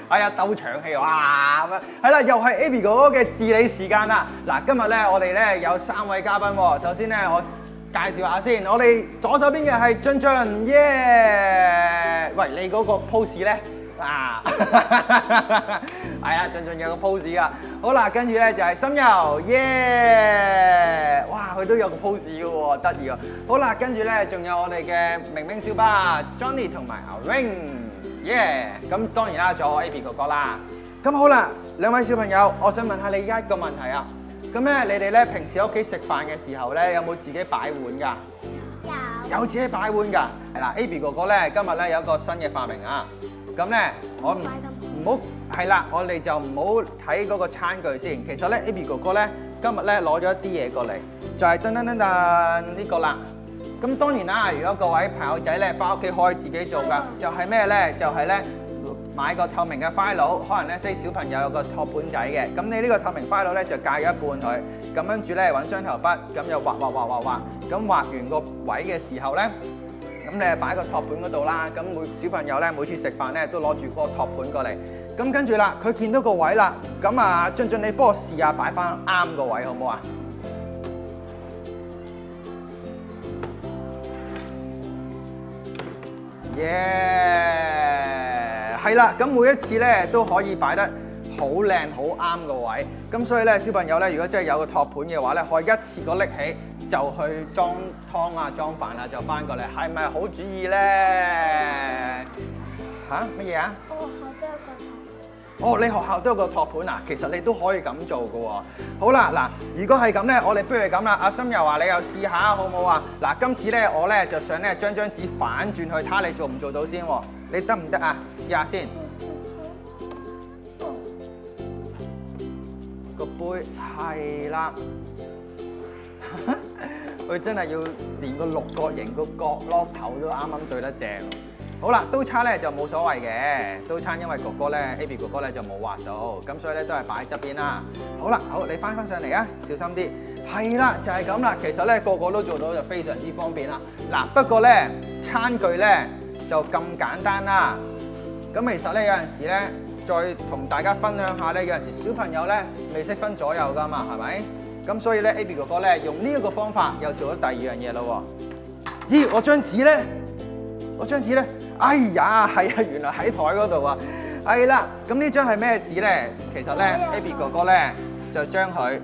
係啊，鬥長氣哇咁樣。係啦，又係 Abby 哥哥嘅治理時間啦。嗱，今日咧我哋咧有3位嘉賓喎。首先咧我介紹下先，我哋左手邊嘅係俊俊，耶！喂，你嗰個 pose 咧？啊，係啊，俊俊有個 pose 噶。好啦，跟住咧就係心柔，耶！哇，佢都有個 pose 嘅喎，得意啊。好啦，跟住咧仲有我哋嘅明明小巴 Johnny 同埋阿 Ring， 耶！咁當然啦，仲有我 Abby 哥哥啦。咁好啦，兩位小朋友，我想問下你一個問題啊。咁咧，你哋咧平時喺屋企食飯嘅時候咧，有冇自己擺碗㗎？有自己擺碗㗎。係啦，Abby 哥哥咧今日咧有一個新嘅發明啊。咁咧，我唔好係啦，我哋就唔好睇嗰個餐具先。其實咧，Abby 哥哥咧今日咧攞咗一啲嘢過嚟，就係噔噔噔噔呢個啦。咁當然啦，如果各位朋友仔咧翻屋企可以自己做㗎，就係咩咧？就係咧買個透明嘅 file， 可能咧即係小朋友有個托盤仔嘅。咁你呢個透明 file 咧就界咗一半佢，咁跟住咧揾雙頭筆，咁就畫。咁畫完個位嘅時候咧。咁你係擺個托盤嗰度啦，咁小朋友咧每次食飯咧都攞住嗰個托盤過嚟，咁跟住啦，佢見到個位啦，咁啊俊俊你幫我試下擺翻啱個位好唔好啊？耶！係啦，咁每一次咧都可以擺得好靚好啱個位，咁所以咧小朋友咧如果真係有個托盤嘅話咧，可以一次過拎起。就去裝湯啊、裝飯啊，就翻過嚟，係咪好主意咧？嚇乜嘢啊？我學校都有個托盤。哦，你學校都有個托盤啊？其實你都可以咁做嘅喎。好啦，嗱，如果係咁咧，我哋不如咁啦。阿心柔話：你又試下好唔好啊？嗱，今次咧我咧就想咧將張紙反轉去，睇下你做唔做到先喎。你得唔得啊？試下先。個杯係啦。佢真係要連個六角形個角落頭都啱啱對得正。好啦，刀叉咧就冇所謂嘅，刀叉因為哥哥咧 Abby 哥哥咧就冇畫到，咁所以咧都係擺喺側邊啦。好啦，好，你翻上嚟啊，小心啲。係啦，就係咁啦。其實咧個個都做到就非常之方便啦。嗱，不過咧餐具咧就咁簡單啦。咁其實咧有陣時咧再同大家分享下咧，有陣時小朋友咧未識分左右噶嘛，係咪？咁所以咧 Abby 哥哥咧用呢一個方法又做咗第二樣嘢咯喎。咦，我張紙咧，哎呀，係啊，原來喺台嗰度啊。係啦，咁呢張係咩紙咧？其實咧 Abby 哥哥咧就將佢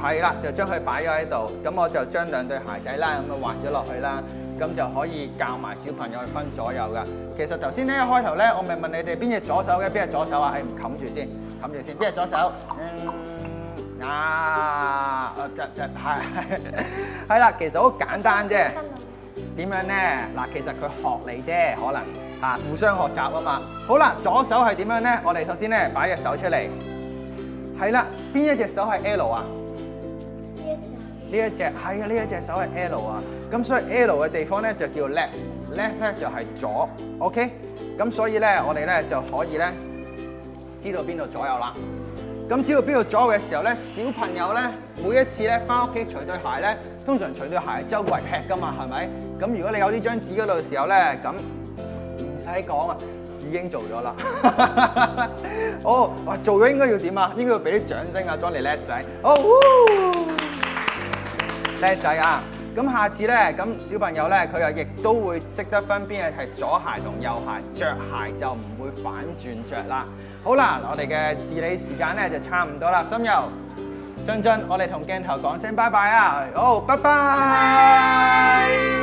係啦，就將佢擺咗喺度。咁我就將兩對鞋仔啦咁啊畫咗落去啦，咁就可以教埋小朋友去分左右噶。其實頭先咧一開頭咧，我咪問你哋邊隻左手嘅，邊隻左手啊？係冚住先，邊隻左手？係啦，其實好簡單啫。點樣咧？嗱，其實佢學你啫，可能嚇互相學習啊嘛。好啦，左手係點樣咧？我哋首先咧擺隻手出嚟。係啦，邊一隻手係 L 啊？呢一隻係啊，呢一隻手係 L 啊。咁所以 L 嘅地方咧就叫 left 咧就係左。OK，咁所以咧我哋咧就可以咧知道邊度左右啦。咁知道邊度左右嘅時候咧，小朋友咧每一次咧翻屋企除對鞋咧，通常除對鞋周圍劈噶嘛，係咪？咁如果你有呢張紙嗰度嘅時候咧，咁唔使講啊，已經做咗啦。哦，哇，做咗應該要點啊？應該要俾啲掌聲啊，Johnny叻仔。好，叻仔啊！咁下次咧，咁小朋友咧，佢又亦都會識得分邊係左鞋同右鞋，着鞋就唔會反轉着啦。好啦，我哋嘅治理時間咧就差唔多啦。心柔、俊俊，我哋同鏡頭講聲拜拜啊！好，拜拜。